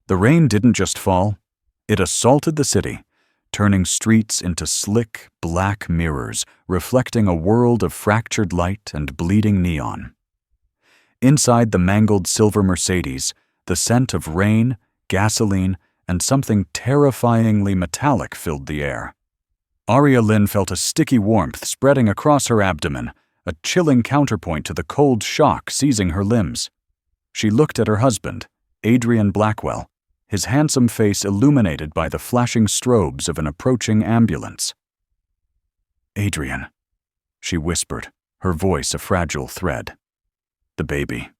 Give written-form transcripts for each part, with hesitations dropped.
The rain didn't just fall, it assaulted the city, turning streets into slick, black mirrors, reflecting a world of fractured light and bleeding neon. Inside the mangled silver Mercedes, the scent of rain, gasoline, and something terrifyingly metallic filled the air. Aria Lynn felt a sticky warmth spreading across her abdomen, a chilling counterpoint to the cold shock seizing her limbs. She looked at her husband, Adrien Blackwell, his handsome face illuminated by the flashing strobes of an approaching ambulance. "Adrien," she whispered, her voice a fragile thread. "The baby."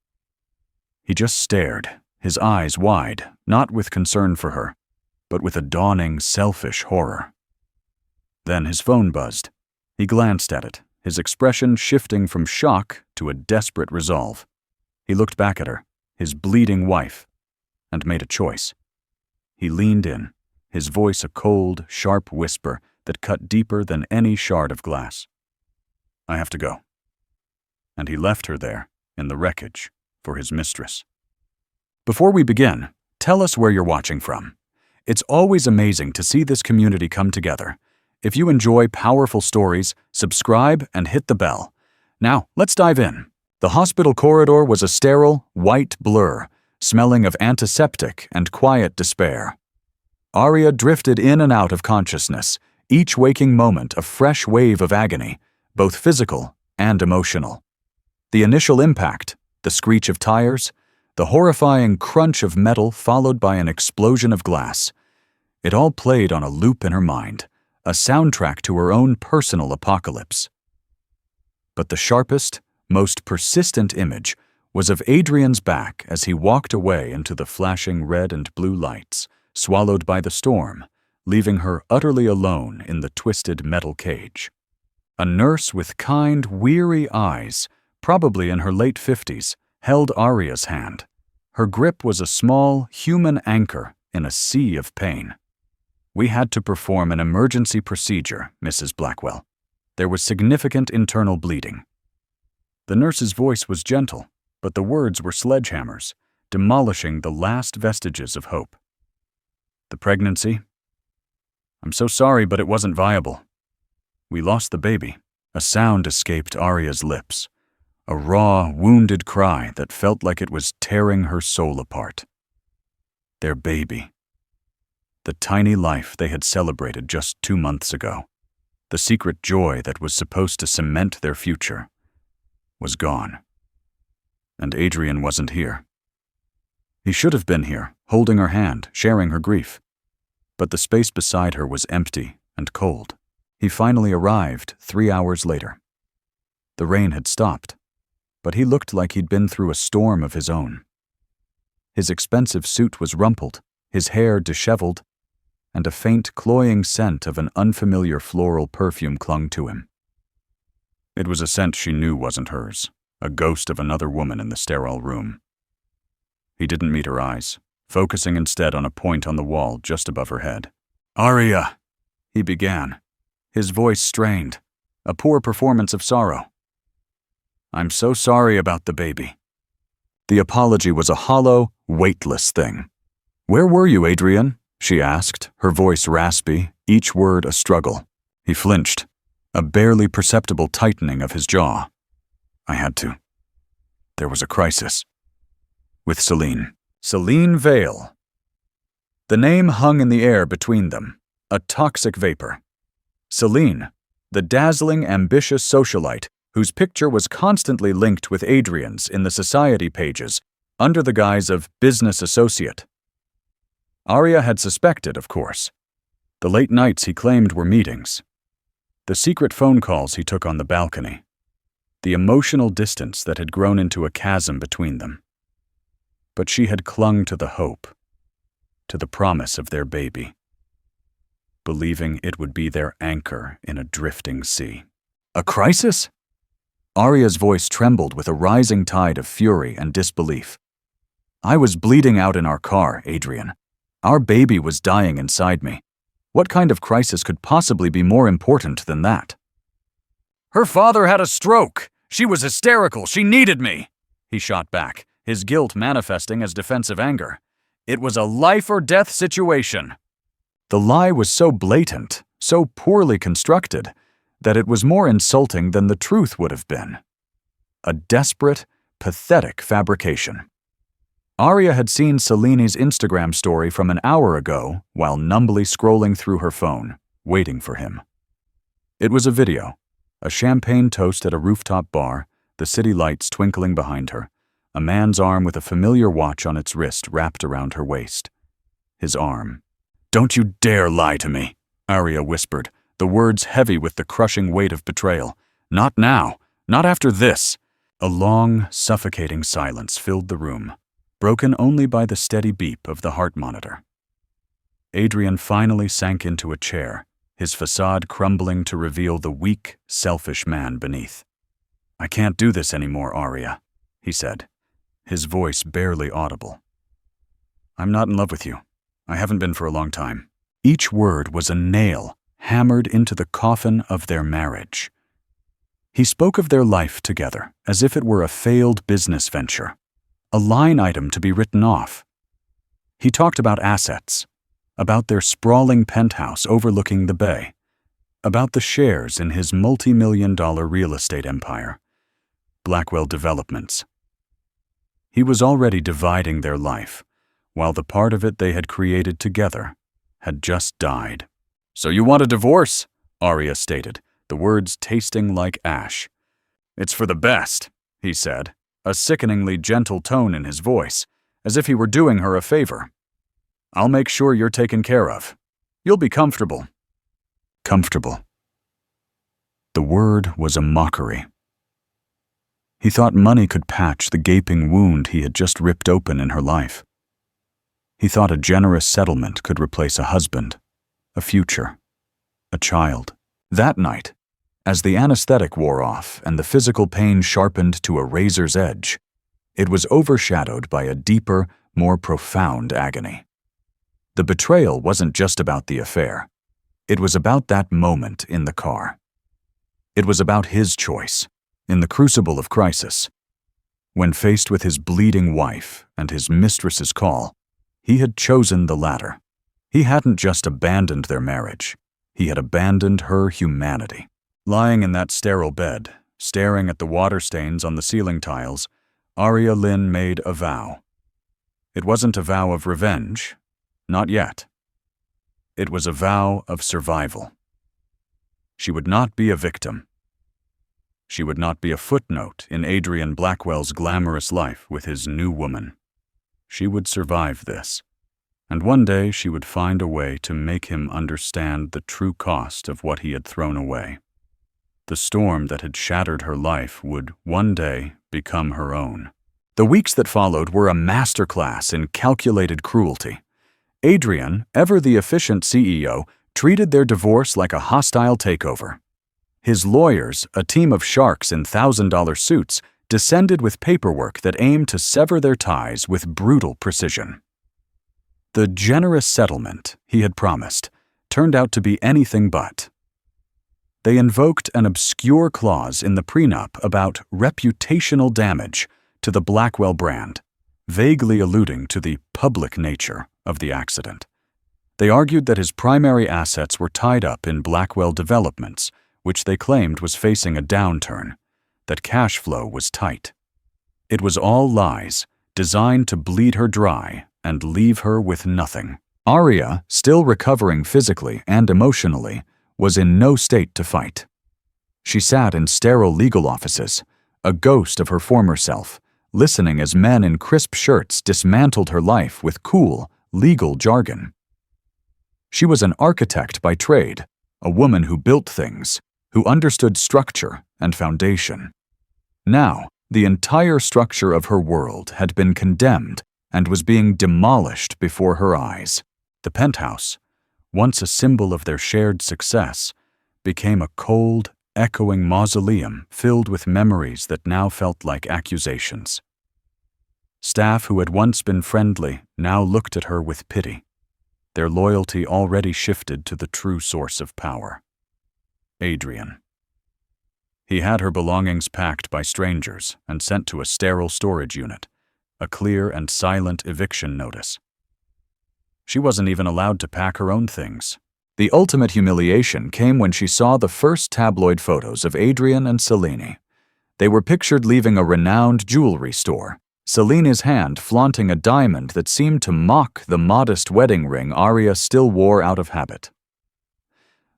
He just stared, his eyes wide, not with concern for her, but with a dawning, selfish horror. Then his phone buzzed. He glanced at it, his expression shifting from shock to a desperate resolve. He looked back at her, his bleeding wife, and made a choice. He leaned in, his voice a cold, sharp whisper that cut deeper than any shard of glass. "I have to go." And he left her there, in the wreckage, for his mistress. Before we begin, tell us where you're watching from. It's always amazing to see this community come together. If you enjoy powerful stories, subscribe and hit the bell. Now, let's dive in. The hospital corridor was a sterile, white blur, smelling of antiseptic and quiet despair. Aria drifted in and out of consciousness, each waking moment a fresh wave of agony, both physical and emotional. The initial impact, the screech of tires, the horrifying crunch of metal followed by an explosion of glass. It all played on a loop in her mind, a soundtrack to her own personal apocalypse. But the sharpest, most persistent image was of Adrien's back as he walked away into the flashing red and blue lights, swallowed by the storm, leaving her utterly alone in the twisted metal cage. A nurse with kind, weary eyes, probably in her late 50s, held Aria's hand. Her grip was a small, human anchor in a sea of pain. "We had to perform an emergency procedure, Mrs. Blackwell. There was significant internal bleeding." The nurse's voice was gentle, but the words were sledgehammers, demolishing the last vestiges of hope. "The pregnancy? I'm so sorry, but it wasn't viable. We lost the baby." A sound escaped Aria's lips, a raw, wounded cry that felt like it was tearing her soul apart. Their baby. The tiny life they had celebrated just 2 months ago, the secret joy that was supposed to cement their future, was gone. And Adrien wasn't here. He should have been here, holding her hand, sharing her grief. But the space beside her was empty and cold. He finally arrived 3 hours later. The rain had stopped, but he looked like he'd been through a storm of his own. His expensive suit was rumpled, his hair disheveled, and a faint, cloying scent of an unfamiliar floral perfume clung to him. It was a scent she knew wasn't hers, a ghost of another woman in the sterile room. He didn't meet her eyes, focusing instead on a point on the wall just above her head. "Aria," he began, his voice strained, a poor performance of sorrow. "I'm so sorry about the baby." The apology was a hollow, weightless thing. "Where were you, Adrien?" she asked, her voice raspy, each word a struggle. He flinched, a barely perceptible tightening of his jaw. "I had to. There was a crisis. With Seline. Seline Vale." The name hung in the air between them, a toxic vapor. Seline, the dazzling, ambitious socialite whose picture was constantly linked with Adrien's in the society pages under the guise of business associate. Aria had suspected, of course. The late nights he claimed were meetings. The secret phone calls he took on the balcony. The emotional distance that had grown into a chasm between them. But she had clung to the hope, to the promise of their baby, believing it would be their anchor in a drifting sea. "A crisis?" Aria's voice trembled with a rising tide of fury and disbelief. "I was bleeding out in our car, Adrien. Our baby was dying inside me. What kind of crisis could possibly be more important than that?" "Her father had a stroke. She was hysterical. She needed me," he shot back, his guilt manifesting as defensive anger. It was a life-or-death situation. The lie was so blatant, so poorly constructed, that it was more insulting than the truth would have been. A desperate, pathetic fabrication. Adrien had seen Seline's Instagram story from an hour ago while numbly scrolling through her phone, waiting for him. It was a video, a champagne toast at a rooftop bar, the city lights twinkling behind her, a man's arm with a familiar watch on its wrist wrapped around her waist. His arm. "Don't you dare lie to me," Adrien whispered, the words heavy with the crushing weight of betrayal. "Not now. Not after this." A long, suffocating silence filled the room, broken only by the steady beep of the heart monitor. Adrien finally sank into a chair, his facade crumbling to reveal the weak, selfish man beneath. "I can't do this anymore, Adrien," he said, his voice barely audible. "I'm not in love with you. I haven't been for a long time." Each word was a nail hammered into the coffin of their marriage. He spoke of their life together as if it were a failed business venture, a line item to be written off. He talked about assets, about their sprawling penthouse overlooking the bay, about the shares in his multi-million-dollar real estate empire, Blackwell Developments. He was already dividing their life, while the part of it they had created together had just died. "So you want a divorce?" Adrien stated, the words tasting like ash. "It's for the best," he said, a sickeningly gentle tone in his voice, as if he were doing her a favor. "I'll make sure you're taken care of. You'll be comfortable." Comfortable. The word was a mockery. He thought money could patch the gaping wound he had just ripped open in her life. He thought a generous settlement could replace a husband, a future, a child. That night, as the anesthetic wore off and the physical pain sharpened to a razor's edge, it was overshadowed by a deeper, more profound agony. The betrayal wasn't just about the affair. It was about that moment in the car. It was about his choice, in the crucible of crisis. When faced with his bleeding wife and his mistress's call, he had chosen the latter. He hadn't just abandoned their marriage. He had abandoned her humanity. Lying in that sterile bed, staring at the water stains on the ceiling tiles, Adrien Lynn made a vow. It wasn't a vow of revenge. Not yet. It was a vow of survival. She would not be a victim. She would not be a footnote in Adrien Blackwell's glamorous life with his new woman. She would survive this, and one day she would find a way to make him understand the true cost of what he had thrown away. The storm that had shattered her life would one day become her own. The weeks that followed were a masterclass in calculated cruelty. Adrien, ever the efficient CEO, treated their divorce like a hostile takeover. His lawyers, a team of sharks in $1,000 suits, descended with paperwork that aimed to sever their ties with brutal precision. The generous settlement he had promised turned out to be anything but. They invoked an obscure clause in the prenup about reputational damage to the Blackwell brand, vaguely alluding to the public nature of the accident. They argued that his primary assets were tied up in Blackwell Developments, which they claimed was facing a downturn, that cash flow was tight. It was all lies, designed to bleed her dry and leave her with nothing. Adrien, still recovering physically and emotionally, was in no state to fight. She sat in sterile legal offices, a ghost of her former self, listening as men in crisp shirts dismantled her life with cool, legal jargon. She was an architect by trade, a woman who built things, who understood structure and foundation. Now, the entire structure of her world had been condemned and was being demolished before her eyes. The penthouse, once a symbol of their shared success, became a cold, echoing mausoleum filled with memories that now felt like accusations. Staff who had once been friendly now looked at her with pity. Their loyalty already shifted to the true source of power. Adrien. He had her belongings packed by strangers and sent to a sterile storage unit, a clear and silent eviction notice. She wasn't even allowed to pack her own things. The ultimate humiliation came when she saw the first tabloid photos of Adrien and Seline. They were pictured leaving a renowned jewelry store, Selene's hand flaunting a diamond that seemed to mock the modest wedding ring Adrien still wore out of habit.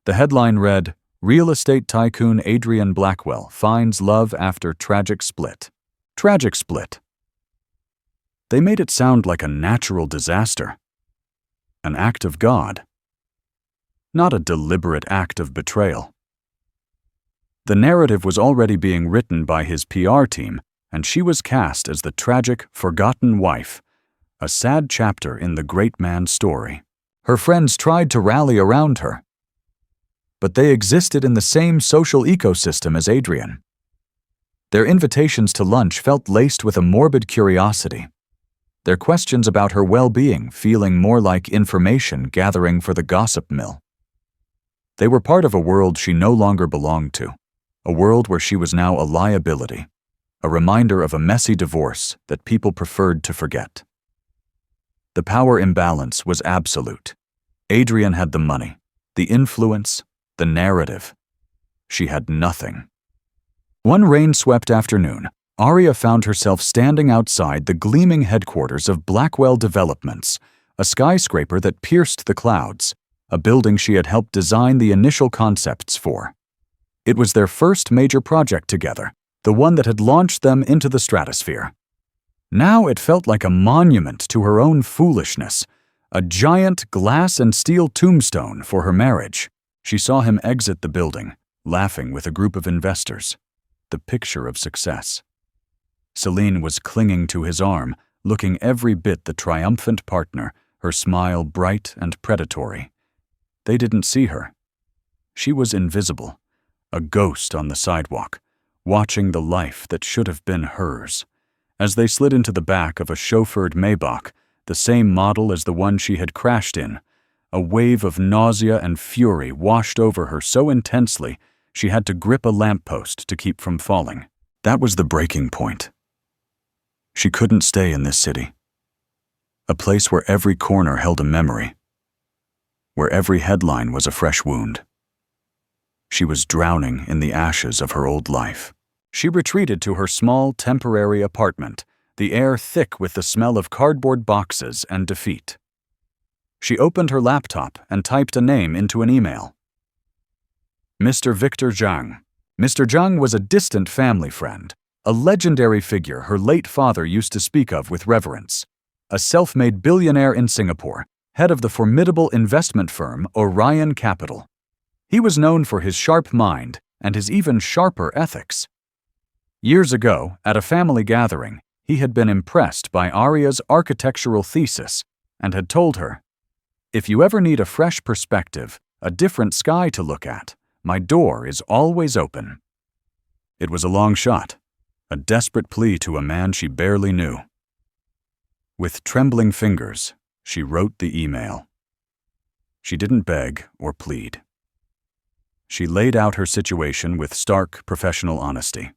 The headline read, "Real estate tycoon Adrien Blackwell finds love after tragic split." Tragic split. They made it sound like a natural disaster. An act of God. Not a deliberate act of betrayal. The narrative was already being written by his PR team, and she was cast as the tragic, forgotten wife, a sad chapter in the great man's story. Her friends tried to rally around her, but they existed in the same social ecosystem as Adrien. Their invitations to lunch felt laced with a morbid curiosity, their questions about her well-being feeling more like information gathering for the gossip mill. They were part of a world she no longer belonged to, a world where she was now a liability, a reminder of a messy divorce that people preferred to forget. The power imbalance was absolute. Adrien had the money, the influence, the narrative. She had nothing. One rain-swept afternoon, Adrien found herself standing outside the gleaming headquarters of Blackwell Developments, a skyscraper that pierced the clouds, a building she had helped design the initial concepts for. It was their first major project together, the one that had launched them into the stratosphere. Now it felt like a monument to her own foolishness, a giant glass and steel tombstone for her marriage. She saw him exit the building, laughing with a group of investors, the picture of success. Seline was clinging to his arm, looking every bit the triumphant partner, her smile bright and predatory. They didn't see her. She was invisible, a ghost on the sidewalk, watching the life that should have been hers. As they slid into the back of a chauffeured Maybach, the same model as the one she had crashed in, a wave of nausea and fury washed over her so intensely she had to grip a lamppost to keep from falling. That was the breaking point. She couldn't stay in this city, a place where every corner held a memory, where every headline was a fresh wound. She was drowning in the ashes of her old life. She retreated to her small, temporary apartment, the air thick with the smell of cardboard boxes and defeat. She opened her laptop and typed a name into an email. Mr. Victor Zhang. Mr. Zhang was a distant family friend, a legendary figure her late father used to speak of with reverence, a self-made billionaire in Singapore, head of the formidable investment firm Orion Capital. He was known for his sharp mind and his even sharper ethics. Years ago, at a family gathering, he had been impressed by Adrien's architectural thesis and had told her, "If you ever need a fresh perspective, a different sky to look at, my door is always open." It was a long shot, a desperate plea to a man she barely knew. With trembling fingers, she wrote the email. She didn't beg or plead. She laid out her situation with stark professional honesty.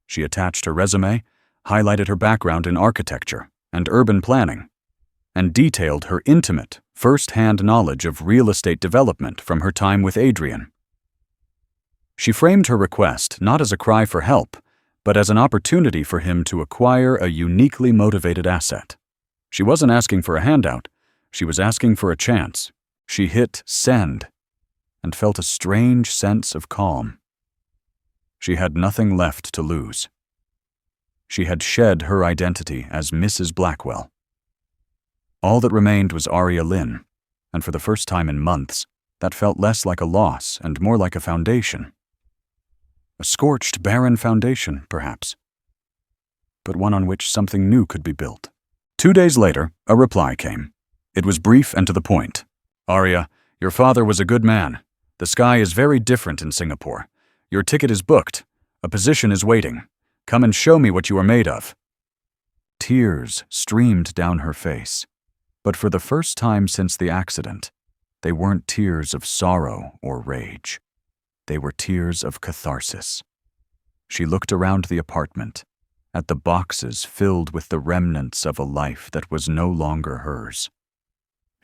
She attached her resume, highlighted her background in architecture and urban planning, and detailed her intimate, first-hand knowledge of real estate development from her time with Adrien. She framed her request not as a cry for help, but as an opportunity for him to acquire a uniquely motivated asset. She wasn't asking for a handout, she was asking for a chance. She hit send and felt a strange sense of calm. She had nothing left to lose. She had shed her identity as Mrs. Blackwell. All that remained was Adrien Lin, and for the first time in months, that felt less like a loss and more like a foundation. A scorched, barren foundation, perhaps, but one on which something new could be built. 2 days later, a reply came. It was brief and to the point. "Adrien, your father was a good man. The sky is very different in Singapore. Your ticket is booked. A position is waiting. Come and show me what you are made of." Tears streamed down her face, but for the first time since the accident, they weren't tears of sorrow or rage. They were tears of catharsis. She looked around the apartment, at the boxes filled with the remnants of a life that was no longer hers.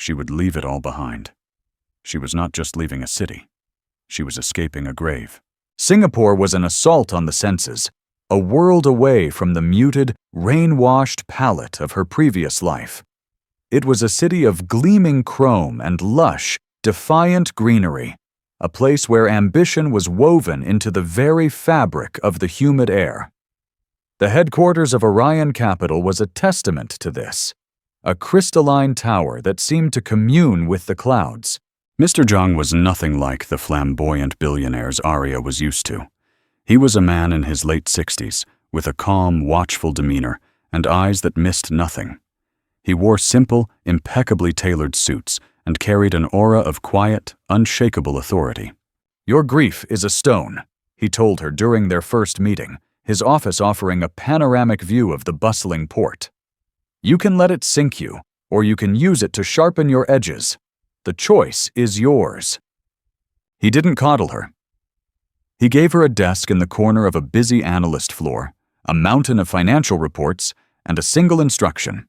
she would leave it all behind. She was not just leaving a city. She was escaping a grave. Singapore was an assault on the senses, a world away from the muted, rain-washed palette of her previous life. It was a city of gleaming chrome and lush, defiant greenery, a place where ambition was woven into the very fabric of the humid air. The headquarters of Adrien Capital was a testament to this, a crystalline tower that seemed to commune with the clouds. Mr. Zhang was nothing like the flamboyant billionaires Adrien was used to. He was a man in his late 60s, with a calm, watchful demeanor and eyes that missed nothing. He wore simple, impeccably tailored suits and carried an aura of quiet, unshakable authority. "Your grief is a stone," he told her during their first meeting, his office offering a panoramic view of the bustling port. "You can let it sink you, or you can use it to sharpen your edges. The choice is yours." He didn't coddle her. He gave her a desk in the corner of a busy analyst floor, a mountain of financial reports, and a single instruction: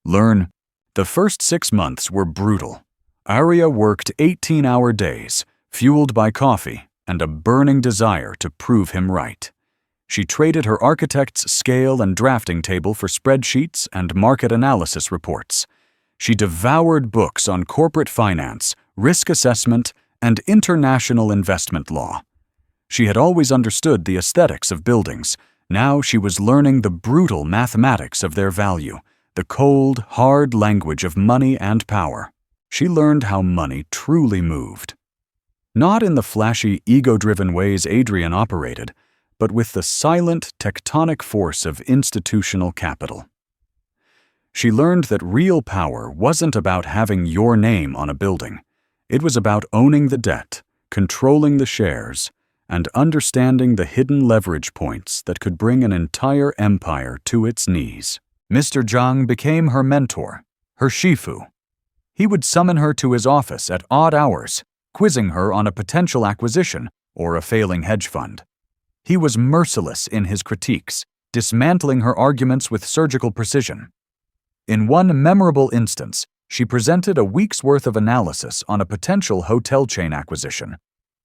learn. The first 6 months were brutal. Adrien worked 18-hour days, fueled by coffee and a burning desire to prove him right. She traded her architect's scale and drafting table for spreadsheets and market analysis reports. She devoured books on corporate finance, risk assessment, and international investment law. She had always understood the aesthetics of buildings. Now she was learning the brutal mathematics of their value, the cold, hard language of money and power. She learned how money truly moved. Not in the flashy, ego-driven ways Adrien operated, but with the silent, tectonic force of institutional capital. She learned that real power wasn't about having your name on a building. It was about owning the debt, controlling the shares, and understanding the hidden leverage points that could bring an entire empire to its knees. Mr. Zhang became her mentor, her shifu. He would summon her to his office at odd hours, quizzing her on a potential acquisition or a failing hedge fund. He was merciless in his critiques, dismantling her arguments with surgical precision. In one memorable instance, she presented a week's worth of analysis on a potential hotel chain acquisition,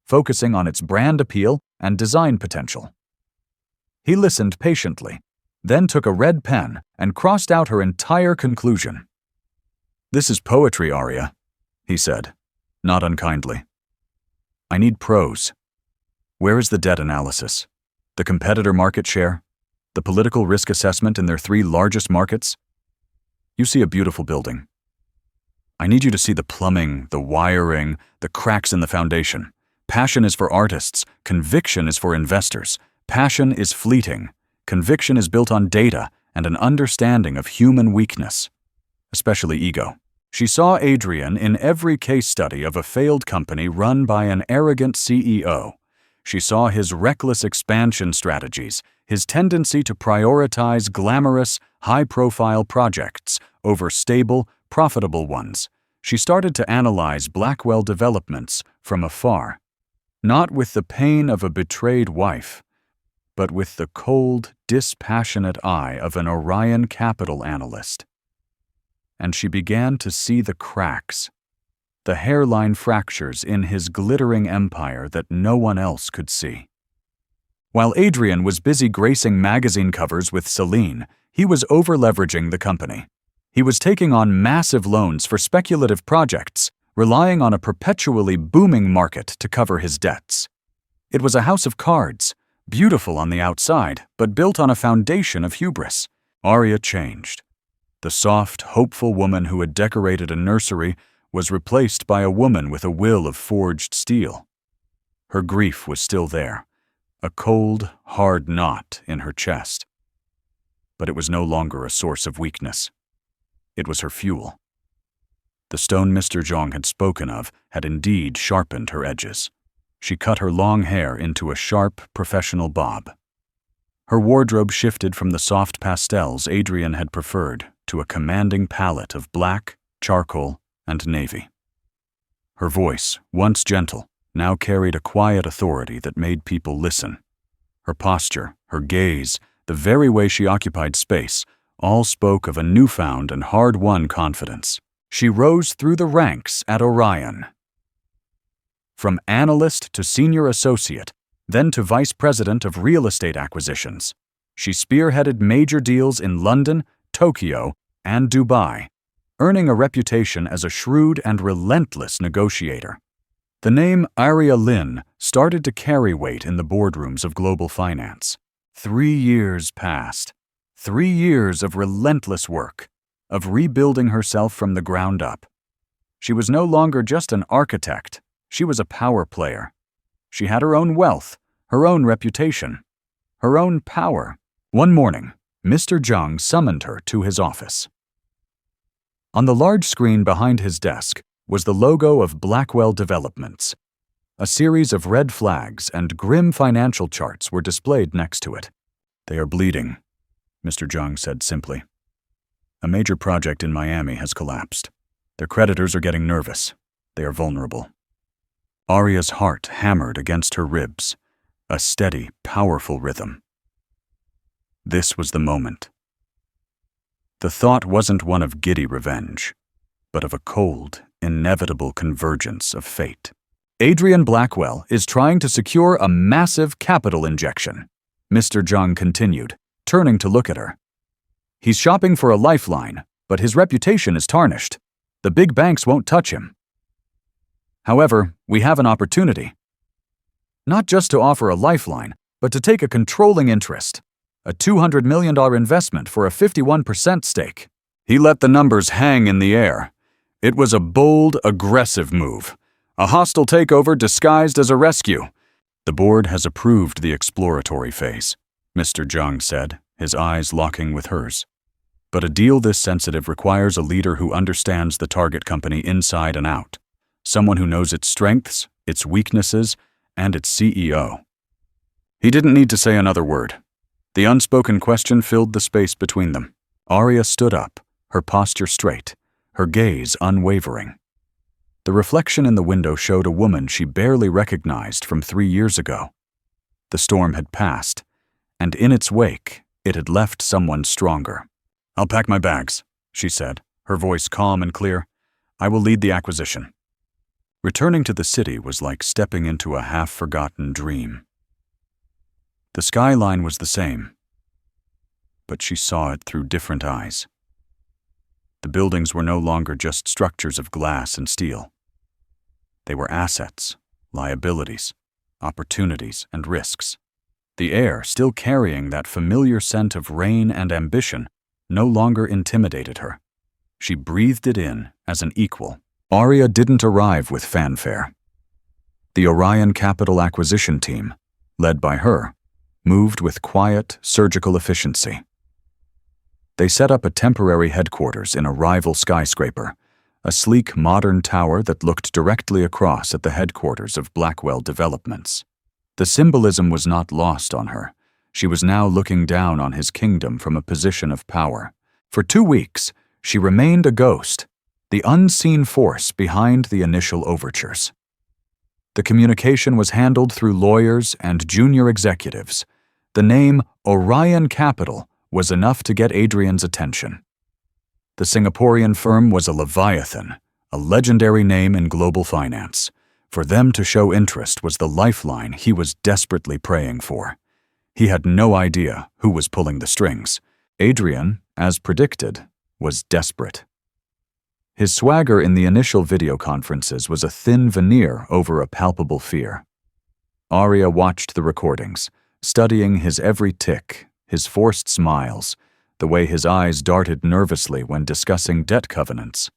focusing on its brand appeal and design potential. He listened patiently, then took a red pen and crossed out her entire conclusion. "This is poetry, Adrien," he said, not unkindly. "I need prose. Where is the debt analysis? The competitor market share? The political risk assessment in their 3 largest markets? You see a beautiful building. I need you to see the plumbing, the wiring, the cracks in the foundation. Passion is for artists. Conviction is for investors. Passion is fleeting. Conviction is built on data and an understanding of human weakness, especially ego." She saw Adrien in every case study of a failed company run by an arrogant CEO. She saw his reckless expansion strategies, his tendency to prioritize glamorous, high-profile projects over stable, profitable ones. She started to analyze Blackwell developments from afar, not with the pain of a betrayed wife, but with the cold, dispassionate eye of an Adrien Capital analyst. And she began to see the cracks, the hairline fractures in his glittering empire that no one else could see. While Adrien was busy gracing magazine covers with Seline, he was over-leveraging the company. He was taking on massive loans for speculative projects, relying on a perpetually booming market to cover his debts. It was a house of cards, beautiful on the outside, but built on a foundation of hubris. Adrien changed. The soft, hopeful woman who had decorated a nursery was replaced by a woman with a will of forged steel. Her grief was still there, a cold, hard knot in her chest. But it was no longer a source of weakness. It was her fuel. The stone Mr. Zhang had spoken of had indeed sharpened her edges. She cut her long hair into a sharp, professional bob. Her wardrobe shifted from the soft pastels Adrien had preferred to a commanding palette of black, charcoal, and navy. Her voice, once gentle, now carried a quiet authority that made people listen. Her posture, her gaze, the very way she occupied space, all spoke of a newfound and hard-won confidence. she rose through the ranks at Adrien. From analyst to senior associate, then to vice president of real estate acquisitions, she spearheaded major deals in London, Tokyo, and Dubai, earning a reputation as a shrewd and relentless negotiator. The name Adrien Lin started to carry weight in the boardrooms of global finance. 3 years passed. 3 years of relentless work, of rebuilding herself from the ground up. She was no longer just an architect. She was a power player. She had her own wealth, her own reputation, her own power. One morning, Mr. Zhang summoned her to his office. On the large screen behind his desk was the logo of Blackwell Developments. A series of red flags and grim financial charts were displayed next to it. "They are bleeding," Mr. Zhang said simply. "A major project in Miami has collapsed. Their creditors are getting nervous. They are vulnerable." Aria's heart hammered against her ribs, a steady, powerful rhythm. This was the moment. The thought wasn't one of giddy revenge, but of a cold, inevitable convergence of fate. Adrien Blackwell is trying to secure a massive capital injection, Mr. Zhang continued, turning to look at her. "He's shopping for a lifeline, but his reputation is tarnished. The big banks won't touch him. However, we have an opportunity. Not just to offer a lifeline, but to take a controlling interest. A $200 million investment for a 51% stake." He let the numbers hang in the air. It was a bold, aggressive move. A hostile takeover disguised as a rescue. "The board has approved the exploratory phase," Mr. Zhang said, his eyes locking with hers. "But a deal this sensitive requires a leader who understands the target company inside and out. Someone who knows its strengths, its weaknesses, and its CEO." He didn't need to say another word. The unspoken question filled the space between them. Aria stood up, her posture straight, her gaze unwavering. The reflection in the window showed a woman she barely recognized from 3 years ago. The storm had passed, and in its wake, it had left someone stronger. "I'll pack my bags," she said, her voice calm and clear. "I will lead the acquisition." Returning to the city was like stepping into a half-forgotten dream. The skyline was the same, but she saw it through different eyes. The buildings were no longer just structures of glass and steel. They were assets, liabilities, opportunities, and risks. The air, still carrying that familiar scent of rain and ambition, no longer intimidated her. She breathed it in as an equal. Aria didn't arrive with fanfare. The Adrien Capital Acquisition Team, led by her, moved with quiet, surgical efficiency. They set up a temporary headquarters in a rival skyscraper, a sleek, modern tower that looked directly across at the headquarters of Blackwell Developments. The symbolism was not lost on her. She was now looking down on his kingdom from a position of power. For 2 weeks, she remained a ghost, the unseen force behind the initial overtures. The communication was handled through lawyers and junior executives. The name Adrien Capital was enough to get Adrien's attention. The Singaporean firm was a leviathan, a legendary name in global finance. For them to show interest was the lifeline he was desperately praying for. He had no idea who was pulling the strings. Adrien, as predicted, was desperate. His swagger in the initial video conferences was a thin veneer over a palpable fear. Aria watched the recordings, studying his every tick, his forced smiles, the way his eyes darted nervously when discussing debt covenants.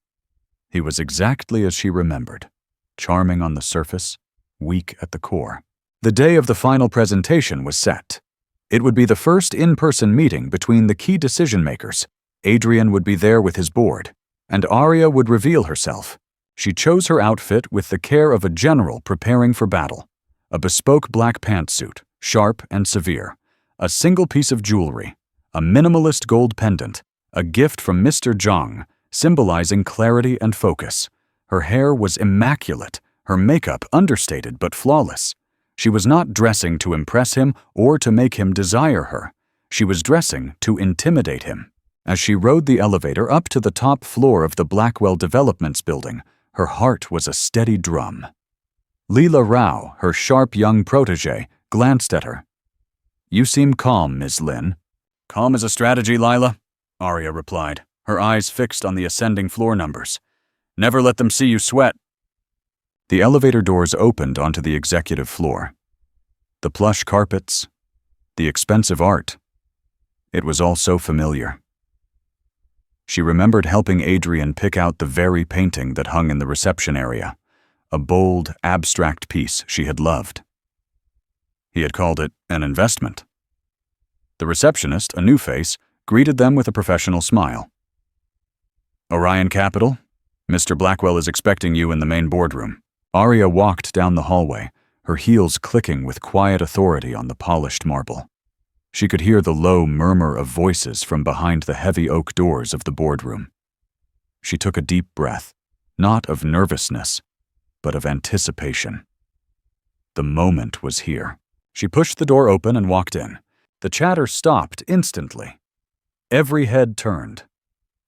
He was exactly as she remembered, charming on the surface, weak at the core. The day of the final presentation was set. It would be the first in-person meeting between the key decision-makers. Adrien would be there with his board, and Aria would reveal herself. She chose her outfit with the care of a general preparing for battle. A bespoke black pantsuit, sharp and severe, a single piece of jewelry, a minimalist gold pendant, a gift from Mr. Zhang, symbolizing clarity and focus. Her hair was immaculate, her makeup understated but flawless. She was not dressing to impress him or to make him desire her. She was dressing to intimidate him. As she rode the elevator up to the top floor of the Blackwell Developments building, her heart was a steady drum. Leela Rao, her sharp young protege, glanced at her. "You seem calm, Ms. Lin." "Calm as a strategy, Lila," Arya replied, her eyes fixed on the ascending floor numbers. "Never let them see you sweat." The elevator doors opened onto the executive floor. The plush carpets, the expensive art. It was all so familiar. She remembered helping Adrien pick out the very painting that hung in the reception area, a bold, abstract piece she had loved. He had called it an investment. The receptionist, a new face, greeted them with a professional smile. "Orion Capital, Mr. Blackwell is expecting you in the main boardroom." Arya walked down the hallway, her heels clicking with quiet authority on the polished marble. She could hear the low murmur of voices from behind the heavy oak doors of the boardroom. She took a deep breath, not of nervousness, but of anticipation. The moment was here. She pushed the door open and walked in. The chatter stopped instantly. Every head turned.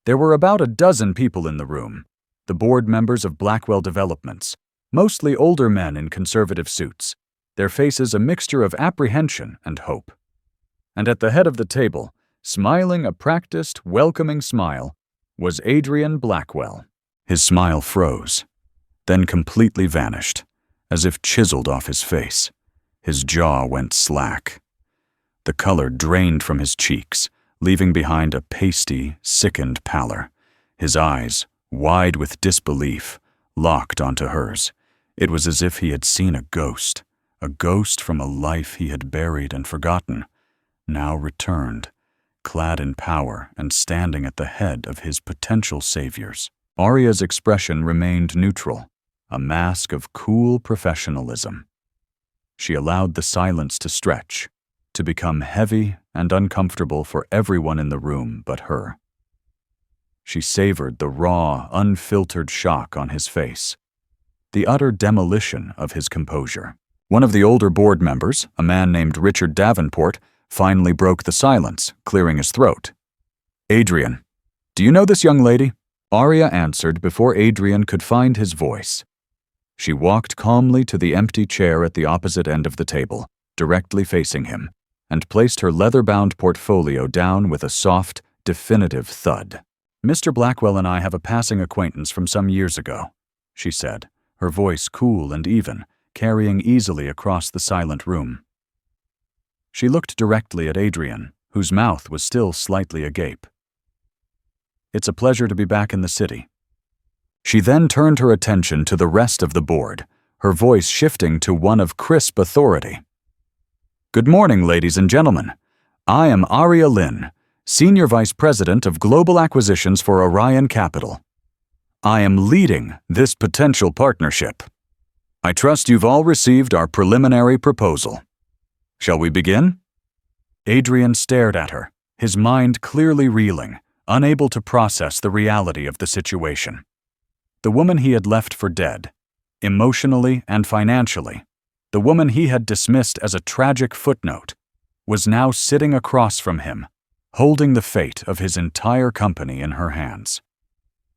There were about a dozen people in the room, the board members of Blackwell Developments, mostly older men in conservative suits, their faces a mixture of apprehension and hope. And at the head of the table, smiling a practiced, welcoming smile, was Adrien Blackwell. His smile froze, then completely vanished, as if chiseled off his face. His jaw went slack. The color drained from his cheeks, leaving behind a pasty, sickened pallor. His eyes, wide with disbelief, locked onto hers. It was as if he had seen a ghost from a life he had buried and forgotten, now returned, clad in power and standing at the head of his potential saviors. Arya's expression remained neutral, a mask of cool professionalism. She allowed the silence to stretch, to become heavy and uncomfortable for everyone in the room but her. She savored the raw, unfiltered shock on his face, the utter demolition of his composure. One of the older board members, a man named Richard Davenport, finally broke the silence, clearing his throat. "Adrien, do you know this young lady?" Arya answered before Adrien could find his voice. She walked calmly to the empty chair at the opposite end of the table, directly facing him, and placed her leather-bound portfolio down with a soft, definitive thud. "Mr. Blackwell and I have a passing acquaintance from some years ago," she said, her voice cool and even, carrying easily across the silent room. She looked directly at Adrien, whose mouth was still slightly agape. "It's a pleasure to be back in the city." She then turned her attention to the rest of the board, her voice shifting to one of crisp authority. "Good morning, ladies and gentlemen. I am Arya Lin, Senior Vice President of Global Acquisitions for Orion Capital. I am leading this potential partnership. I trust you've all received our preliminary proposal. Shall we begin?" Adrien stared at her, his mind clearly reeling, unable to process the reality of the situation. The woman he had left for dead, emotionally and financially, the woman he had dismissed as a tragic footnote, was now sitting across from him, holding the fate of his entire company in her hands.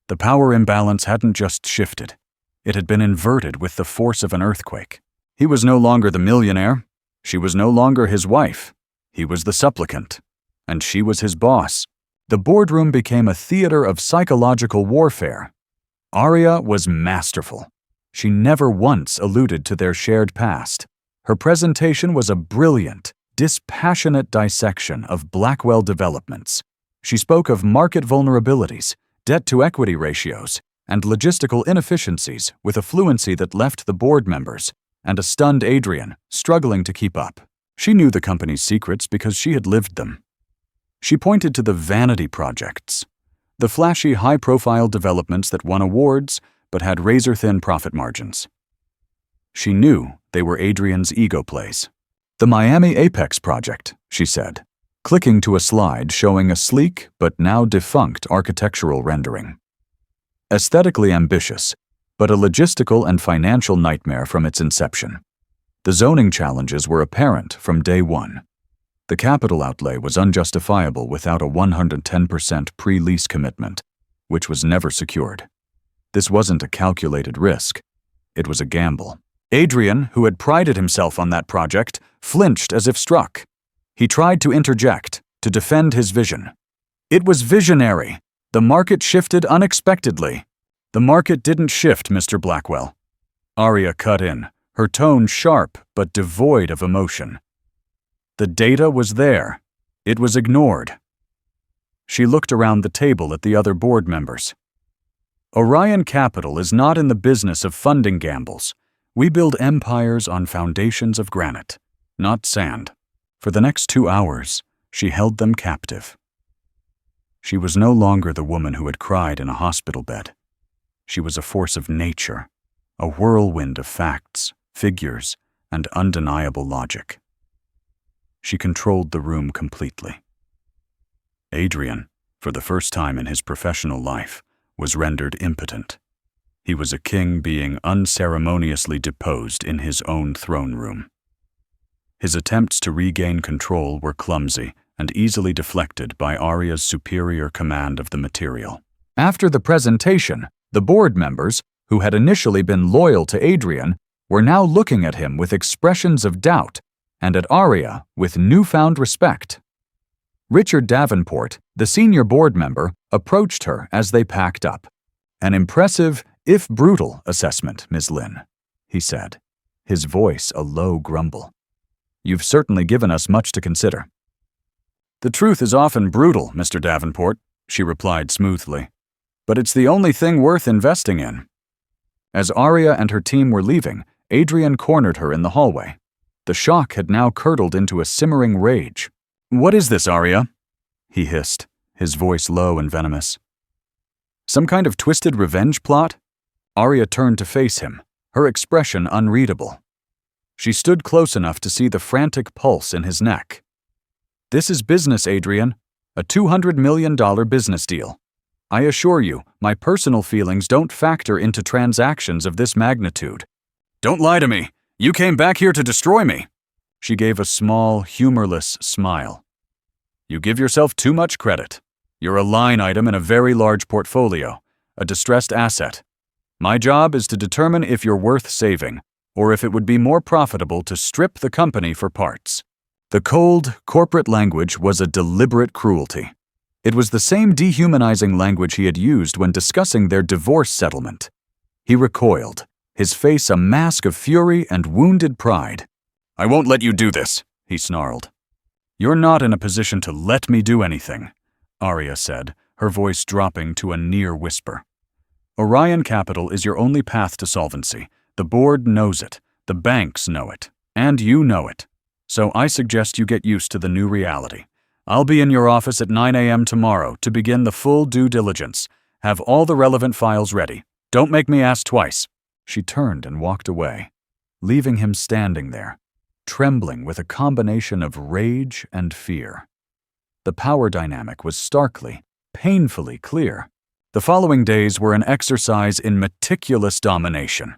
The power imbalance hadn't just shifted. It had been inverted with the force of an earthquake. He was no longer the millionaire. She was no longer his wife. He was the supplicant. And she was his boss. The boardroom became a theater of psychological warfare. Arya was masterful. She never once alluded to their shared past. Her presentation was a brilliant, dispassionate dissection of Blackwell Developments. She spoke of market vulnerabilities, debt-to-equity ratios, and logistical inefficiencies with a fluency that left the board members and a stunned Adrien struggling to keep up. She knew the company's secrets because she had lived them. She pointed to the vanity projects, the flashy, high-profile developments that won awards but had razor-thin profit margins. She knew they were Adrien's ego plays. "The Miami Apex project," she said, clicking to a slide showing a sleek but now defunct architectural rendering. Aesthetically ambitious, but a logistical and financial nightmare from its inception. The zoning challenges were apparent from day one. The capital outlay was unjustifiable without a 110% pre-lease commitment, which was never secured. This wasn't a calculated risk. It was a gamble. Adrien, who had prided himself on that project, flinched as if struck. He tried to interject, to defend his vision. It was visionary. The market shifted unexpectedly. The market didn't shift, Mr. Blackwell. Aria cut in, her tone sharp but devoid of emotion. The data was there. It was ignored. She looked around the table at the other board members. Orion Capital is not in the business of funding gambles. We build empires on foundations of granite, not sand. For the next 2 hours, she held them captive. She was no longer the woman who had cried in a hospital bed. She was a force of nature, a whirlwind of facts, figures, and undeniable logic. She controlled the room completely. Adrien, for the first time in his professional life, was rendered impotent. He was a king being unceremoniously deposed in his own throne room. His attempts to regain control were clumsy and easily deflected by Aria's superior command of the material. After the presentation, the board members, who had initially been loyal to Adrien, were now looking at him with expressions of doubt and at Aria with newfound respect. Richard Davenport, the senior board member, approached her as they packed up. "An impressive, if brutal, assessment, Ms. Lin," he said, his voice a low grumble. "You've certainly given us much to consider." "The truth is often brutal, Mr. Davenport," she replied smoothly. "But it's the only thing worth investing in." As Aria and her team were leaving, Adrien cornered her in the hallway. The shock had now curdled into a simmering rage. "What is this, Aria?" he hissed, his voice low and venomous. "Some kind of twisted revenge plot?" Aria turned to face him, her expression unreadable. She stood close enough to see the frantic pulse in his neck. "This is business, Adrien, a $200 million business deal. I assure you, my personal feelings don't factor into transactions of this magnitude." "Don't lie to me! You came back here to destroy me!" She gave a small, humorless smile. "You give yourself too much credit. You're a line item in a very large portfolio, a distressed asset. My job is to determine if you're worth saving, or if it would be more profitable to strip the company for parts." The cold, corporate language was a deliberate cruelty. It was the same dehumanizing language he had used when discussing their divorce settlement. He recoiled, his face a mask of fury and wounded pride. "I won't let you do this," he snarled. "You're not in a position to let me do anything," Aria said, her voice dropping to a near whisper. "Orion Capital is your only path to solvency. The board knows it, the banks know it, and you know it. So I suggest you get used to the new reality. I'll be in your office at 9 a.m. tomorrow to begin the full due diligence. Have all the relevant files ready. Don't make me ask twice." She turned and walked away, leaving him standing there, trembling with a combination of rage and fear. The power dynamic was starkly, painfully clear. The following days were an exercise in meticulous domination.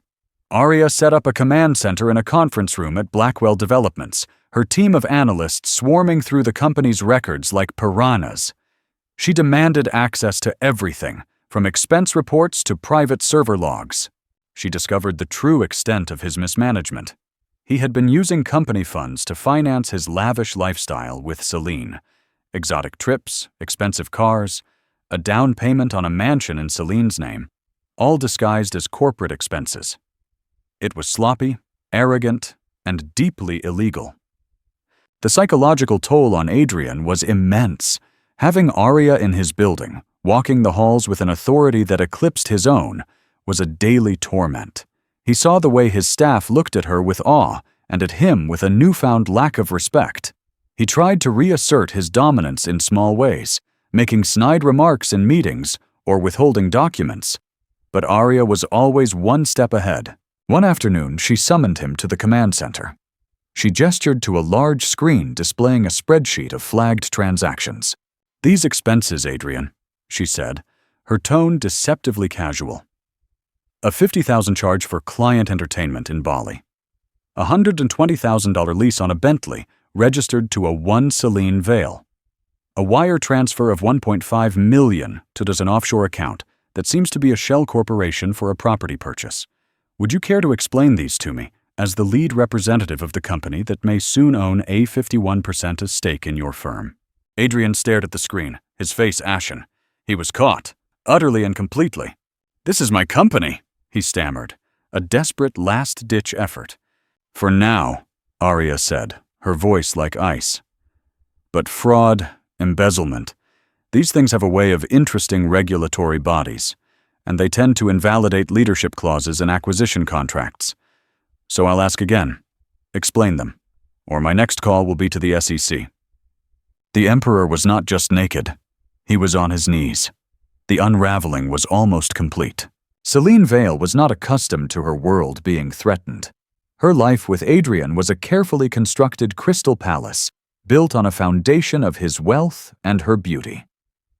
Aria set up a command center in a conference room at Blackwell Developments, her team of analysts swarming through the company's records like piranhas. She demanded access to everything, from expense reports to private server logs. She discovered the true extent of his mismanagement. He had been using company funds to finance his lavish lifestyle with Seline. Exotic trips, expensive cars, a down payment on a mansion in Celine's name, all disguised as corporate expenses. It was sloppy, arrogant, and deeply illegal. The psychological toll on Adrien was immense. Having Aria in his building, walking the halls with an authority that eclipsed his own, was a daily torment. He saw the way his staff looked at her with awe and at him with a newfound lack of respect. He tried to reassert his dominance in small ways, making snide remarks in meetings or withholding documents. But Aria was always one step ahead. One afternoon, she summoned him to the command center. She gestured to a large screen displaying a spreadsheet of flagged transactions. "These expenses, Adrien," she said, her tone deceptively casual. "A $50,000 charge for client entertainment in Bali. A $120,000 lease on a Bentley, registered to a one Seline Vale. A wire transfer of 1.5 million to an offshore account that seems to be a shell corporation for a property purchase. Would you care to explain these to me, as the lead representative of the company that may soon own a 51% stake in your firm? Adrien stared at the screen, his face ashen. He was caught, utterly and completely. "This is my company," he stammered, a desperate last-ditch effort. "For now," Adrien said, her voice like ice. "But fraud, embezzlement, these things have a way of interesting regulatory bodies, and they tend to invalidate leadership clauses in acquisition contracts. So I'll ask again. Explain them, or my next call will be to the SEC." The Emperor was not just naked. He was on his knees. The unraveling was almost complete. Seline Vale was not accustomed to her world being threatened. Her life with Adrien was a carefully constructed crystal palace, built on a foundation of his wealth and her beauty.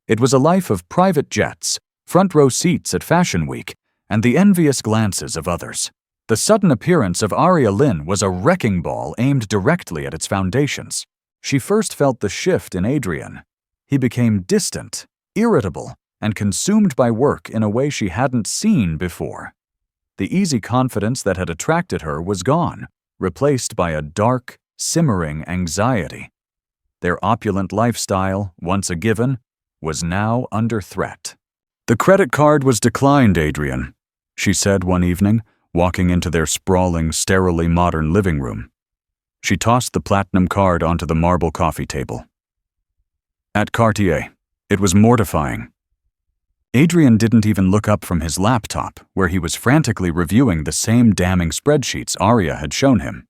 It was a life of private jets, front-row seats at Fashion Week, and the envious glances of others. The sudden appearance of Adrien was a wrecking ball aimed directly at its foundations. She first felt the shift in Adrien. He became distant, irritable, and consumed by work in a way she hadn't seen before. The easy confidence that had attracted her was gone, replaced by a dark, simmering anxiety. Their opulent lifestyle, once a given, was now under threat. "The credit card was declined, Adrien," she said one evening, walking into their sprawling, sterilely modern living room. She tossed the platinum card onto the marble coffee table. At Cartier, it was mortifying. Adrien didn't even look up from his laptop, where he was frantically reviewing the same damning spreadsheets Adrien had shown him.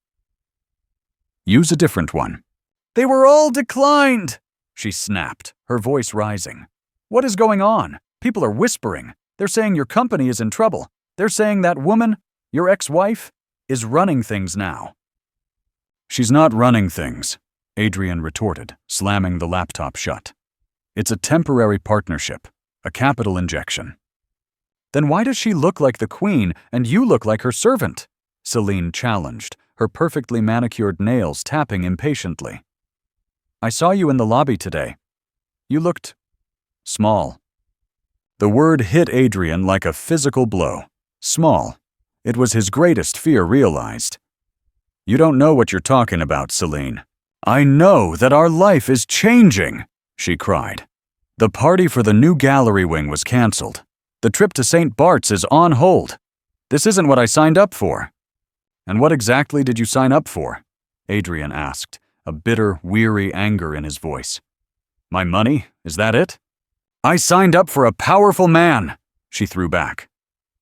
"Use a different one." "They were all declined!" she snapped, her voice rising. "What is going on? People are whispering. They're saying your company is in trouble. They're saying that woman, your ex-wife, is running things now." "She's not running things," Adrien retorted, slamming the laptop shut. "It's a temporary partnership, a capital injection." "Then why does she look like the queen and you look like her servant?" Seline challenged, her perfectly manicured nails tapping impatiently. "I saw you in the lobby today. You looked small." The word hit Adrien like a physical blow. Small. It was his greatest fear realized. "You don't know what you're talking about, Seline. I know that our life is changing," she cried. "The party for the new gallery wing was canceled. The trip to St. Bart's is on hold. This isn't what I signed up for." "And what exactly did you sign up for?" Adrien asked, a bitter, weary anger in his voice. "My money? Is that it?" "I signed up for a powerful man," she threw back.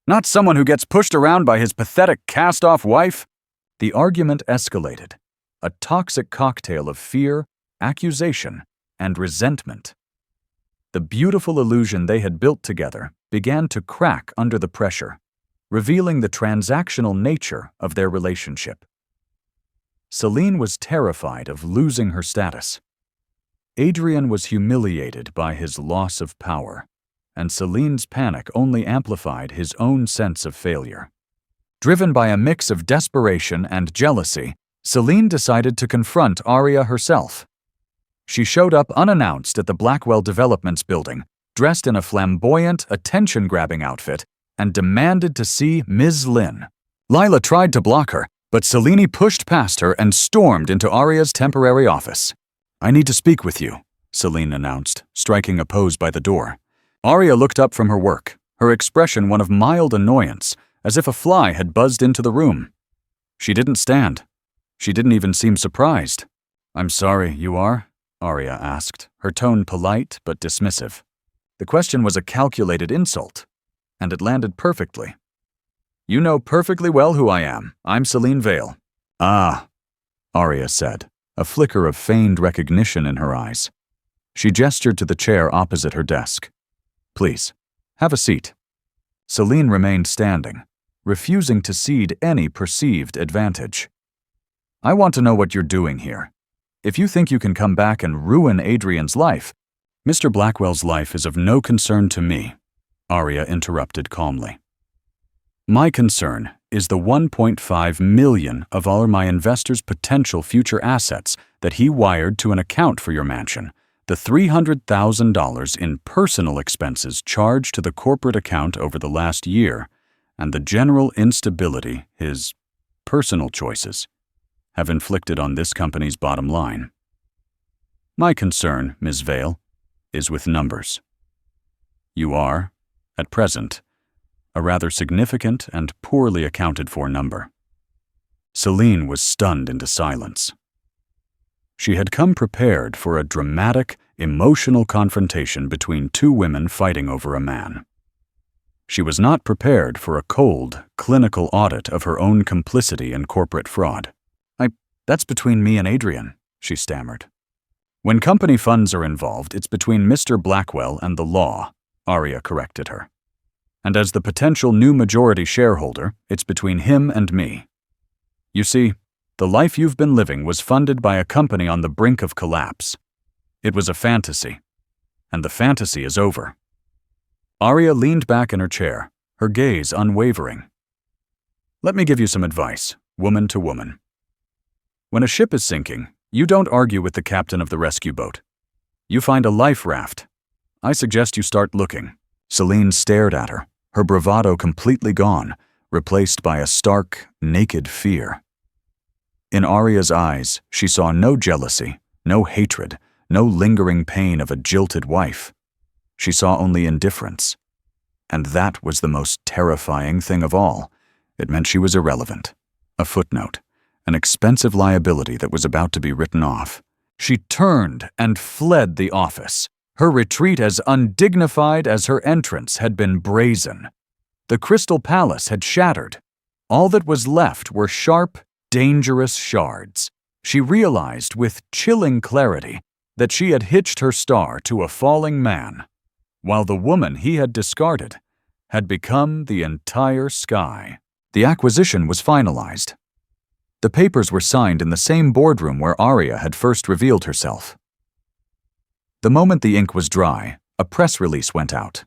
"Not someone who gets pushed around by his pathetic cast-off wife." The argument escalated, a toxic cocktail of fear, accusation, and resentment. The beautiful illusion they had built together began to crack under the pressure, revealing the transactional nature of their relationship. Seline was terrified of losing her status. Adrien was humiliated by his loss of power, and Celine's panic only amplified his own sense of failure. Driven by a mix of desperation and jealousy, Seline decided to confront Adrien herself. She showed up unannounced at the Blackwell Developments building, dressed in a flamboyant, attention-grabbing outfit, and demanded to see Ms. Lin. Lila tried to block her, but Seline pushed past her and stormed into Adrien's temporary office. "I need to speak with you," Seline announced, striking a pose by the door. Adrien looked up from her work, her expression one of mild annoyance, as if a fly had buzzed into the room. She didn't stand. She didn't even seem surprised. "I'm sorry, you are?" Adrien asked, her tone polite but dismissive. The question was a calculated insult, and it landed perfectly. "You know perfectly well who I am. I'm Seline Vale." "Ah," Adrien said, a flicker of feigned recognition in her eyes. She gestured to the chair opposite her desk. "Please, have a seat." Seline remained standing, refusing to cede any perceived advantage. "I want to know what you're doing here. If you think you can come back and ruin Adrien's life—" "Mr. Blackwell's life is of no concern to me," Adrien interrupted calmly. "My concern is the 1.5 million of all my investor's potential future assets that he wired to an account for your mansion, the $300,000 in personal expenses charged to the corporate account over the last year, and the general instability his personal choices have inflicted on this company's bottom line. My concern, Ms. Vale, is with numbers. You are, at present, a rather significant and poorly accounted for number. Seline was stunned into silence. She had come prepared for a dramatic, emotional confrontation between two women fighting over a man. She was not prepared for a cold, clinical audit of her own complicity in corporate fraud. That's between me and Adrien, she stammered. When company funds are involved, it's between Mr. Blackwell and the law, Aria corrected her. And as the potential new majority shareholder, it's between him and me. You see, the life you've been living was funded by a company on the brink of collapse. It was a fantasy, and the fantasy is over. Aria leaned back in her chair, her gaze unwavering. Let me give you some advice, woman to woman. When a ship is sinking, you don't argue with the captain of the rescue boat. You find a life raft. I suggest you start looking. Seline stared at her bravado completely gone, replaced by a stark, naked fear. In Aria's eyes, she saw no jealousy, no hatred, no lingering pain of a jilted wife. She saw only indifference. And that was the most terrifying thing of all. It meant she was irrelevant, a footnote, an expensive liability that was about to be written off. She turned and fled the office, her retreat as undignified as her entrance had been brazen. The Crystal Palace had shattered. All that was left were sharp, dangerous shards. She realized with chilling clarity that she had hitched her star to a falling man, while the woman he had discarded had become the entire sky. The acquisition was finalized. The papers were signed in the same boardroom where Aria had first revealed herself. The moment the ink was dry, a press release went out.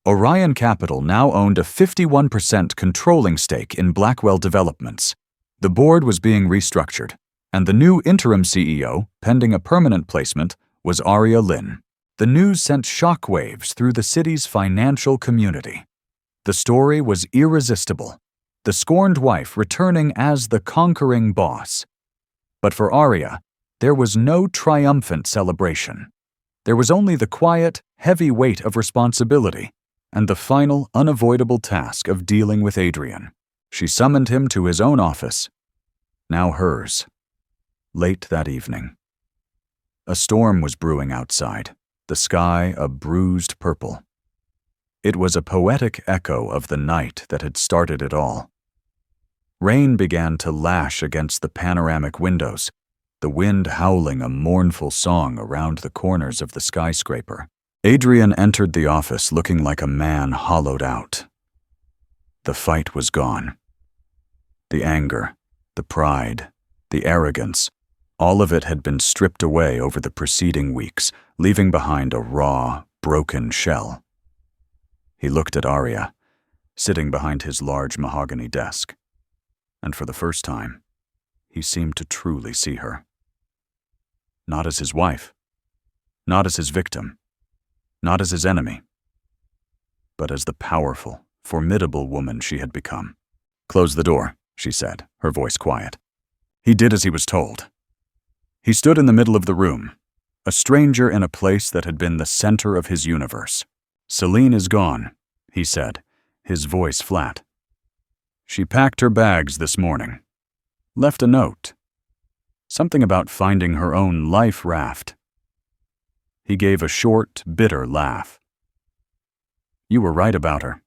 Orion Capital now owned a 51% controlling stake in Blackwell Developments. The board was being restructured, and the new interim CEO, pending a permanent placement, was Aria Lynn. The news sent shockwaves through the city's financial community. The story was irresistible. The scorned wife returning as the conquering boss. But for Aria, there was no triumphant celebration. There was only the quiet, heavy weight of responsibility and the final, unavoidable task of dealing with Adrien. She summoned him to his own office, now hers, late that evening. A storm was brewing outside, the sky a bruised purple. It was a poetic echo of the night that had started it all. Rain began to lash against the panoramic windows, the wind howling a mournful song around the corners of the skyscraper. Adrien entered the office looking like a man hollowed out. The fight was gone. The anger, the pride, the arrogance, all of it had been stripped away over the preceding weeks, leaving behind a raw, broken shell. He looked at Aria, sitting behind his large mahogany desk. And for the first time, he seemed to truly see her. Not as his wife, not as his victim, not as his enemy, but as the powerful, formidable woman she had become. "Close the door," she said, her voice quiet. He did as he was told. He stood in the middle of the room, a stranger in a place that had been the center of his universe. "Seline is gone," he said, his voice flat. "She packed her bags this morning. Left a note. Something about finding her own life raft." He gave a short, bitter laugh. "You were right about her."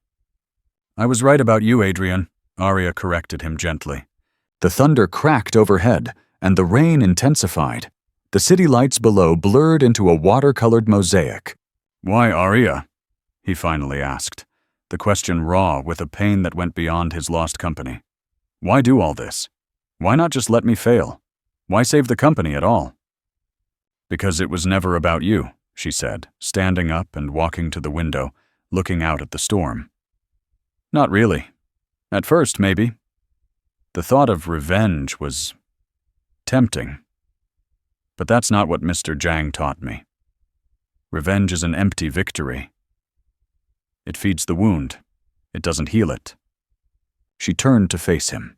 "I was right about you, Adrien," Aria corrected him gently. The thunder cracked overhead, and the rain intensified. The city lights below blurred into a watercolored mosaic. "Why, Aria?" he finally asked, the question raw with a pain that went beyond his lost company. "Why do all this? Why not just let me fail? Why save the company at all?" "Because it was never about you," she said, standing up and walking to the window, looking out at the storm. "Not really. At first, maybe. The thought of revenge was tempting. But that's not what Mr. Zhang taught me. Revenge is an empty victory. It feeds the wound. It doesn't heal it. She turned to face him.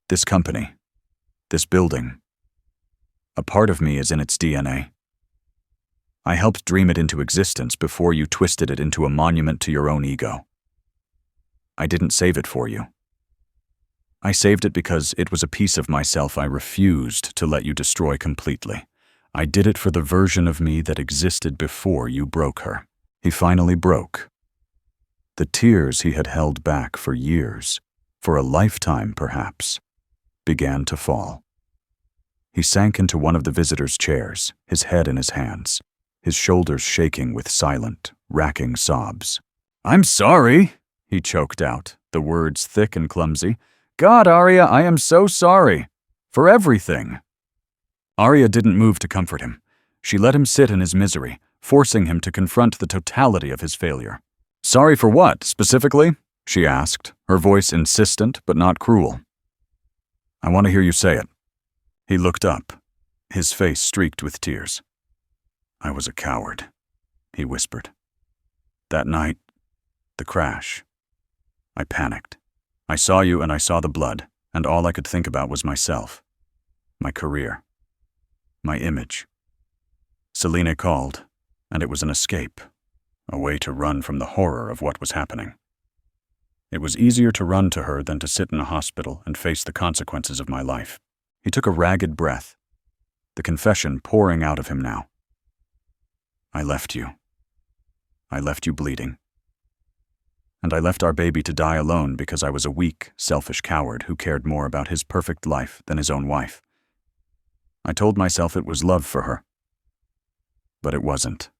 This company, this building, a part of me is in its DNA. I helped dream it into existence before you twisted it into a monument to your own ego. I didn't save it for you. I saved it because it was a piece of myself I refused to let you destroy completely. I did it for the version of me that existed before you broke her. He finally broke. The tears he had held back for years, for a lifetime perhaps, began to fall. He sank into one of the visitors' chairs, his head in his hands, his shoulders shaking with silent, racking sobs. "I'm sorry," he choked out, the words thick and clumsy. "God, Arya, I am so sorry. For everything." Arya didn't move to comfort him. She let him sit in his misery, forcing him to confront the totality of his failure. "Sorry for what, specifically?" she asked, her voice insistent but not cruel. "I want to hear you say it." He looked up, his face streaked with tears. "I was a coward," he whispered. "That night, the crash. I panicked. I saw you and I saw the blood, and all I could think about was myself, my career, my image. Seline called, and it was an escape, a way to run from the horror of what was happening. It was easier to run to her than to sit in a hospital and face the consequences of my life." He took a ragged breath, the confession pouring out of him now. "I left you. I left you bleeding. And I left our baby to die alone because I was a weak, selfish coward who cared more about his perfect life than his own wife. I told myself it was love for her. But it wasn't.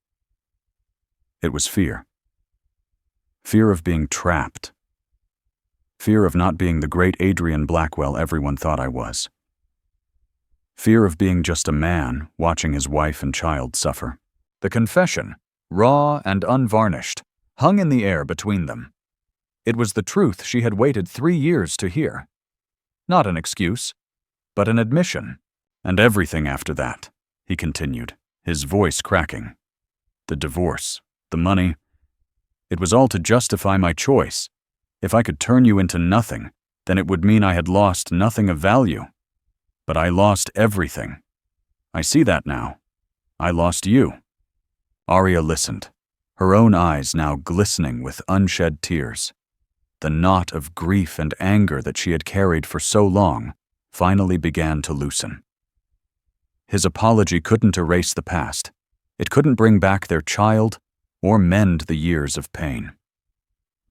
It was fear. Fear of being trapped. Fear of not being the great Adrien Blackwell everyone thought I was. Fear of being just a man watching his wife and child suffer." The confession, raw and unvarnished, hung in the air between them. It was the truth she had waited 3 years to hear. Not an excuse, but an admission. "And everything after that," he continued, his voice cracking. "The divorce, the money. It was all to justify my choice. If I could turn you into nothing, then it would mean I had lost nothing of value. But I lost everything. I see that now. I lost you." Arya listened, her own eyes now glistening with unshed tears. The knot of grief and anger that she had carried for so long finally began to loosen. His apology couldn't erase the past. It couldn't bring back their child or mend the years of pain.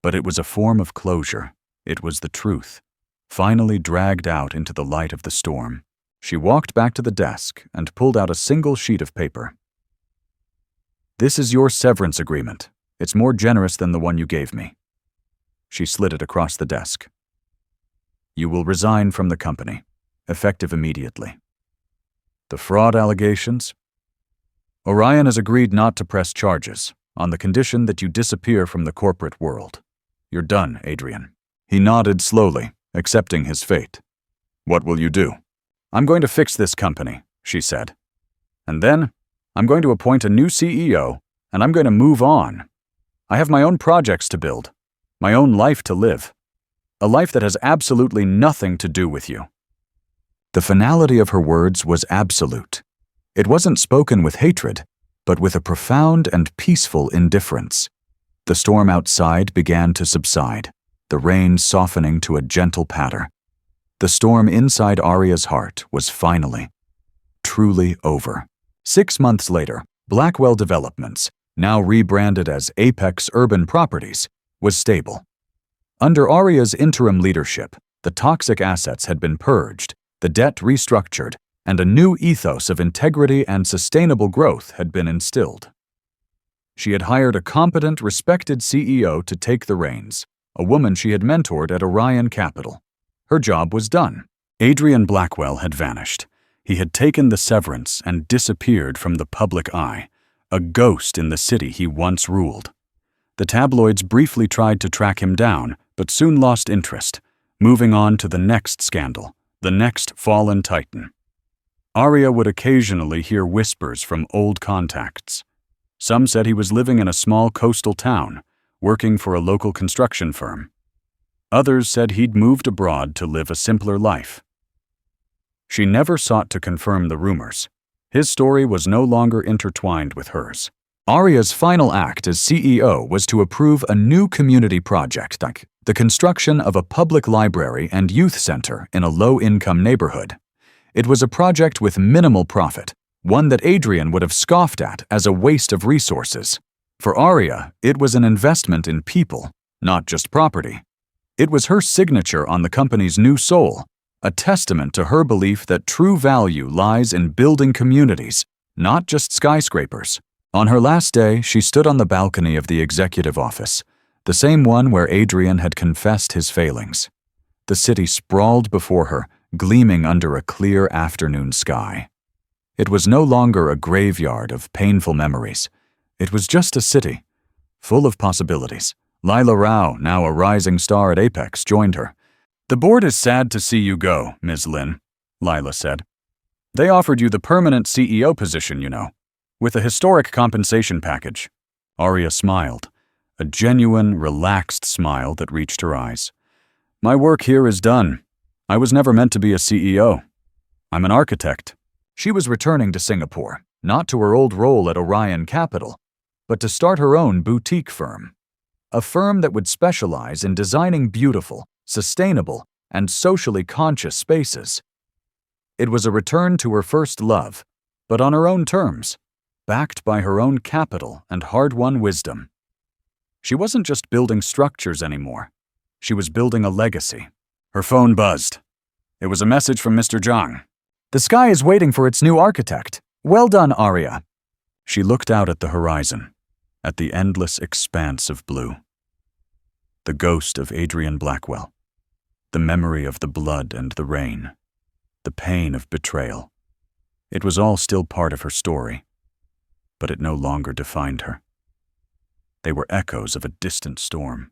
But it was a form of closure. It was the truth, finally dragged out into the light of the storm. She walked back to the desk and pulled out a single sheet of paper. "This is your severance agreement. It's more generous than the one you gave me." She slid it across the desk. "You will resign from the company, effective immediately. The fraud allegations? Orion has agreed not to press charges, on the condition that you disappear from the corporate world. You're done, Adrien." He nodded slowly, accepting his fate. "What will you do?" "I'm going to fix this company," she said. "And then I'm going to appoint a new CEO, and I'm going to move on. I have my own projects to build, my own life to live, a life that has absolutely nothing to do with you." The finality of her words was absolute. It wasn't spoken with hatred, but with a profound and peaceful indifference. The storm outside began to subside, the rain softening to a gentle patter. The storm inside Arya's heart was finally, truly over. 6 months later, Blackwell Developments, now rebranded as Apex Urban Properties, was stable. Under Arya's interim leadership, the toxic assets had been purged, the debt restructured, and a new ethos of integrity and sustainable growth had been instilled. She had hired a competent, respected CEO to take the reins, a woman she had mentored at Orion Capital. Her job was done. Adrien Blackwell had vanished. He had taken the severance and disappeared from the public eye, a ghost in the city he once ruled. The tabloids briefly tried to track him down, but soon lost interest, moving on to the next scandal, the next fallen titan. Adrien would occasionally hear whispers from old contacts. Some said he was living in a small coastal town, working for a local construction firm. Others said he'd moved abroad to live a simpler life. She never sought to confirm the rumors. His story was no longer intertwined with hers. Adrien's final act as CEO was to approve a new community project, like the construction of a public library and youth center in a low-income neighborhood. It was a project with minimal profit, one that Adrien would have scoffed at as a waste of resources. For Adrien, it was an investment in people, not just property. It was her signature on the company's new soul, a testament to her belief that true value lies in building communities, not just skyscrapers. On her last day, she stood on the balcony of the executive office, the same one where Adrien had confessed his failings. The city sprawled before her, gleaming under a clear afternoon sky. It was no longer a graveyard of painful memories. It was just a city, full of possibilities. Lila Rao, now a rising star at Apex, joined her. "The board is sad to see you go, Ms. Lin," Lila said. "They offered you the permanent CEO position, you know, with a historic compensation package." Adrien smiled, a genuine, relaxed smile that reached her eyes. "My work here is done. I was never meant to be a CEO. I'm an architect." She was returning to Singapore, not to her old role at Orion Capital, but to start her own boutique firm. A firm that would specialize in designing beautiful, sustainable, and socially conscious spaces. It was a return to her first love, but on her own terms, backed by her own capital and hard-won wisdom. She wasn't just building structures anymore. She was building a legacy. Her phone buzzed. It was a message from Mr. Zhang. "The sky is waiting for its new architect. Well done, Adrien." She looked out at the horizon, at the endless expanse of blue. The ghost of Adrien Blackwell, the memory of the blood and the rain, the pain of betrayal. It was all still part of her story, but it no longer defined her. They were echoes of a distant storm.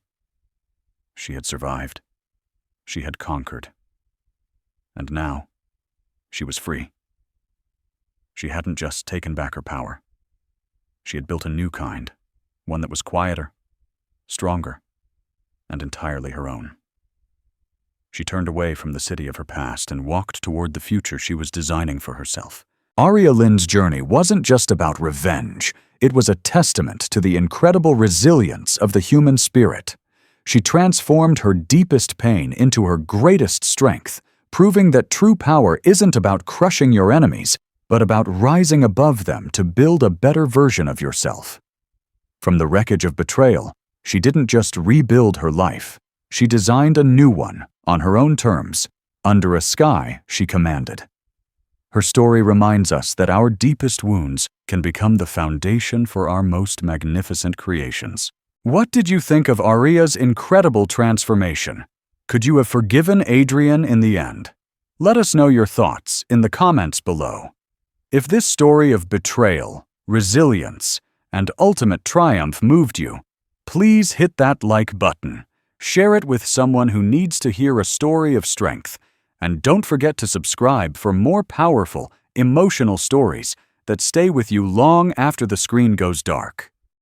She had survived. She had conquered. And now, she was free. She hadn't just taken back her power. She had built a new kind, one that was quieter, stronger, and entirely her own. She turned away from the city of her past and walked toward the future she was designing for herself. Adrien Lin's journey wasn't just about revenge. It was a testament to the incredible resilience of the human spirit. She transformed her deepest pain into her greatest strength, proving that true power isn't about crushing your enemies, but about rising above them to build a better version of yourself. From the wreckage of betrayal, she didn't just rebuild her life. She designed a new one, on her own terms, under a sky she commanded. Her story reminds us that our deepest wounds can become the foundation for our most magnificent creations. What did you think of Adrien's incredible transformation? Could you have forgiven Adrien in the end? Let us know your thoughts in the comments below. If this story of betrayal, resilience, and ultimate triumph moved you, please hit that like button. Share it with someone who needs to hear a story of strength. And don't forget to subscribe for more powerful, emotional stories that stay with you long after the screen goes dark.